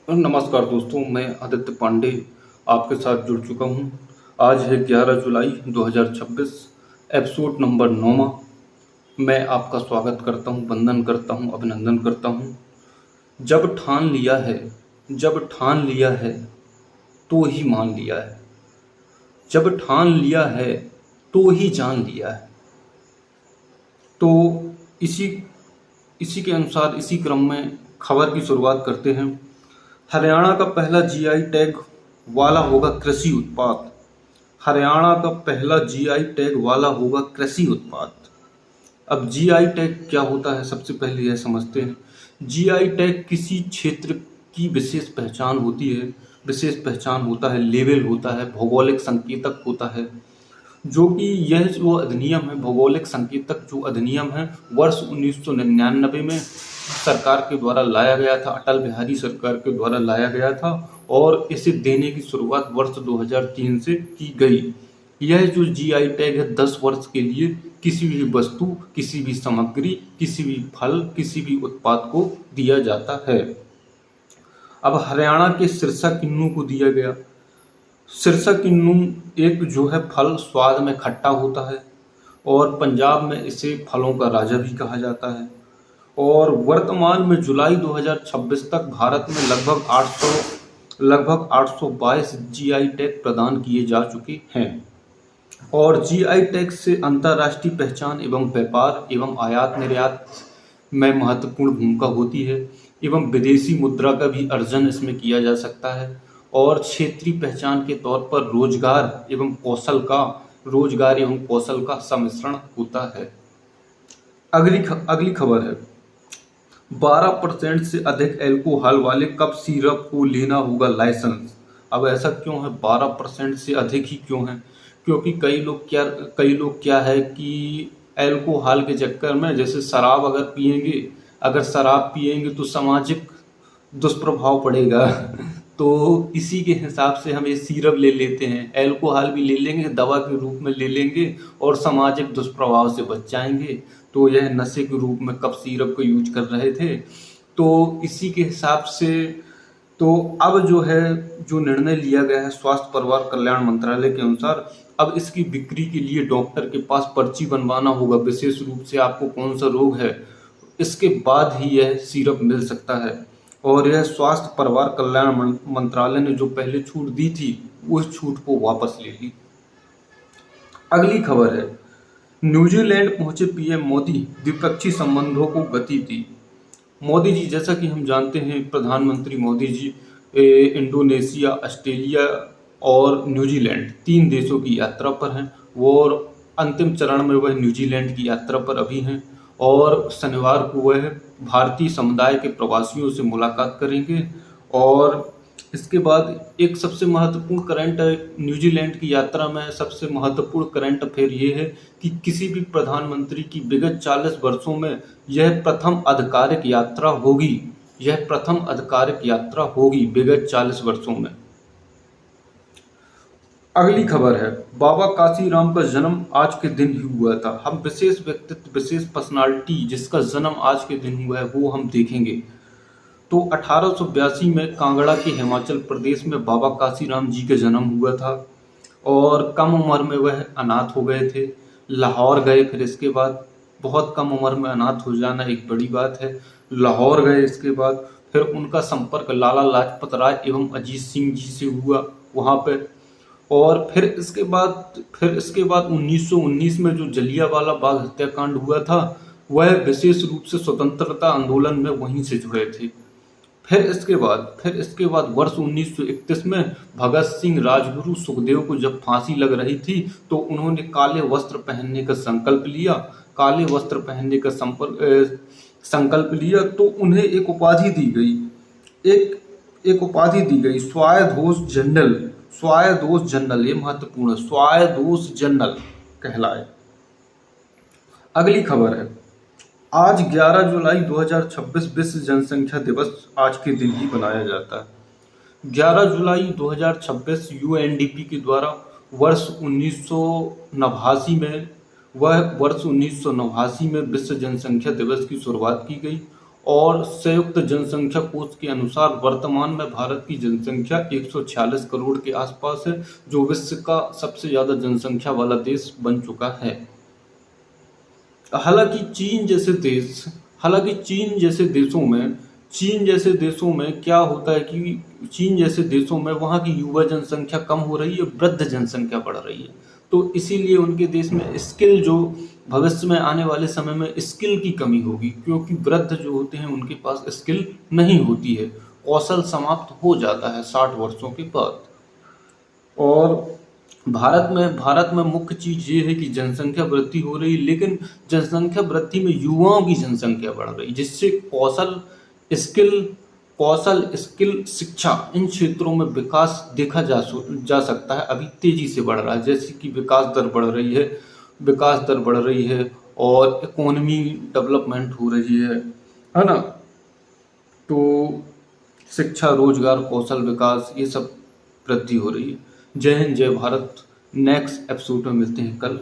नमस्कार दोस्तों, मैं आदित्य पांडे आपके साथ जुड़ चुका हूँ। आज है 11 जुलाई 2026, एपिसोड नंबर 9। मैं आपका स्वागत करता हूँ, वंदन करता हूँ, अभिनंदन करता हूँ। जब ठान लिया है, जब ठान लिया है तो ही मान लिया है, जब ठान लिया है तो ही जान लिया है। तो इसी इसी के अनुसार इसी क्रम में खबर की शुरुआत करते हैं। हरियाणा का पहला जीआई टैग वाला होगा कृषि उत्पाद। हरियाणा का पहला जीआई टैग वाला होगा कृषि उत्पाद। अब जीआई टैग क्या होता है, सबसे पहले यह समझते हैं। जीआई टैग किसी क्षेत्र की विशेष पहचान होती है, विशेष पहचान होता है, लेबल होता है, भौगोलिक संकेतक होता है। जो कि यह जो अधिनियम है, भौगोलिक संकेतक जो अधिनियम है, वर्ष 1999 में सरकार के द्वारा लाया गया था, अटल बिहारी सरकार के द्वारा लाया गया था और इसे देने की शुरुआत वर्ष 2003 से की गई। यह जो जीआई टैग है 10 वर्ष के लिए किसी भी वस्तु, किसी भी सामग्री, किसी भी फल, किसी भी उत्पाद को दिया जाता है। अब हरियाणा के सिरसा किन्नू को दिया गया। सिरसा किन्नू एक जो है फल स्वाद में खट्टा होता है और पंजाब में इसे फलों का राजा भी कहा जाता है। और वर्तमान में जुलाई 2026 तक भारत में लगभग 822 जीआई टैग प्रदान किए जा चुके हैं। और जीआई टैग से अंतर्राष्ट्रीय पहचान एवं व्यापार एवं आयात निर्यात में महत्वपूर्ण भूमिका होती है एवं विदेशी मुद्रा का भी अर्जन इसमें किया जा सकता है। और क्षेत्रीय पहचान के तौर पर रोजगार एवं कौशल का सम्मिश्रण होता है। अगली खबर है, 12% से अधिक अल्कोहल वाले कप सिरप को लेना होगा लाइसेंस। अब ऐसा क्यों है, 12% से अधिक ही क्यों है? क्योंकि कई लोग क्या है कि अल्कोहल के चक्कर में, जैसे अगर शराब पिएंगे तो सामाजिक दुष्प्रभाव पड़ेगा तो इसी के हिसाब से हम ये सिरप ले लेते हैं, अल्कोहल भी ले लेंगे, दवा के रूप में ले लेंगे और सामाजिक दुष्प्रभाव से बच जाएंगे। तो यह नशे के रूप में कप सिरप को यूज कर रहे थे। तो इसी के हिसाब से तो अब जो है, जो निर्णय लिया गया है स्वास्थ्य परिवार कल्याण मंत्रालय के अनुसार, अब इसकी बिक्री के लिए डॉक्टर के पास पर्ची बनवाना होगा, विशेष रूप से आपको कौन सा रोग है, इसके बाद ही यह सिरप मिल सकता है। और यह स्वास्थ्य परिवार कल्याण मंत्रालय ने जो पहले छूट दी थी, उस छूट को वापस ले ली। अगली खबर है, न्यूजीलैंड पहुंचे पीएम मोदी, द्विपक्षीय संबंधों को गति दी। मोदी जी, जैसा कि हम जानते हैं, प्रधानमंत्री मोदी जी इंडोनेशिया, ऑस्ट्रेलिया और न्यूजीलैंड 3 देशों की यात्रा पर हैं। वो और अंतिम चरण में वह न्यूजीलैंड की यात्रा पर अभी हैं और शनिवार को वह भारतीय समुदाय के प्रवासियों से मुलाकात करेंगे। और इसके बाद एक सबसे महत्वपूर्ण करंट, न्यूजीलैंड की यात्रा में सबसे महत्वपूर्ण करंट अफेयर ये है कि किसी भी प्रधानमंत्री की विगत 40 वर्षों में यह प्रथम आधिकारिक यात्रा होगी। यह प्रथम आधिकारिक यात्रा होगी विगत 40 वर्षों में। अगली खबर है, बाबा काशीराम का जन्म आज के दिन ही हुआ था। हम विशेष व्यक्तित्व, विशेष पर्सनालिटी जिसका जन्म आज के दिन हुआ है वो हम देखेंगे। तो 1882 में कांगड़ा के हिमाचल प्रदेश में बाबा काशीराम जी का जन्म हुआ था और कम उम्र में वह अनाथ हो गए थे। लाहौर गए, फिर इसके बाद बहुत कम उम्र में अनाथ हो जाना एक बड़ी बात है। लाहौर गए, इसके बाद फिर उनका संपर्क लाला लाजपत राय एवं अजीत सिंह जी से हुआ वहाँ पर। और फिर इसके बाद 1919 में जो जलियांवाला बाग हत्याकांड हुआ था, वह विशेष रूप से स्वतंत्रता आंदोलन में वहीं से जुड़े थे। फिर इसके बाद वर्ष 1931 में भगत सिंह, राजगुरु, सुखदेव को जब फांसी लग रही थी तो उन्होंने काले वस्त्र पहनने का संकल्प लिया। संकल्प लिया तो उन्हें एक उपाधि दी गई, एक उपाधि दी गई, स्वायदोष जनरल, ये महत्वपूर्ण है, स्वायदोष जनरल कहलाए। अगली खबर है, आज 11 जुलाई 2026 विश्व जनसंख्या दिवस आज के दिन ही मनाया जाता है। 11 जुलाई 2026 यूएनडीपी के द्वारा वर्ष 1989 में विश्व जनसंख्या दिवस की शुरुआत की गई और संयुक्त जनसंख्या कोष के अनुसार वर्तमान में भारत की जनसंख्या 146 करोड़ के आसपास है, जो विश्व का सबसे ज़्यादा जनसंख्या वाला देश बन चुका है। हालांकि चीन जैसे देशों में क्या होता है कि चीन जैसे देशों में वहाँ की युवा जनसंख्या कम हो रही है, वृद्ध जनसंख्या बढ़ रही है। तो इसीलिए उनके देश में स्किल जो भविष्य में आने वाले समय में स्किल की कमी होगी, क्योंकि वृद्ध जो होते हैं उनके पास स्किल नहीं होती है, कौशल समाप्त हो जाता है 60 वर्षों के बाद। और भारत में मुख्य चीज ये है कि जनसंख्या वृद्धि हो रही है, लेकिन जनसंख्या वृद्धि में युवाओं की जनसंख्या बढ़ रही है, जिससे कौशल स्किल शिक्षा इन क्षेत्रों में विकास देखा जा सकता है, अभी तेजी से बढ़ रहा है। जैसे कि विकास दर बढ़ रही है और इकोनॉमी डेवलपमेंट हो रही है ना। तो शिक्षा, रोजगार, कौशल विकास, ये सब वृद्धि हो रही है। जय हिंद, जय भारत। नेक्स्ट एपिसोड में मिलते हैं कल।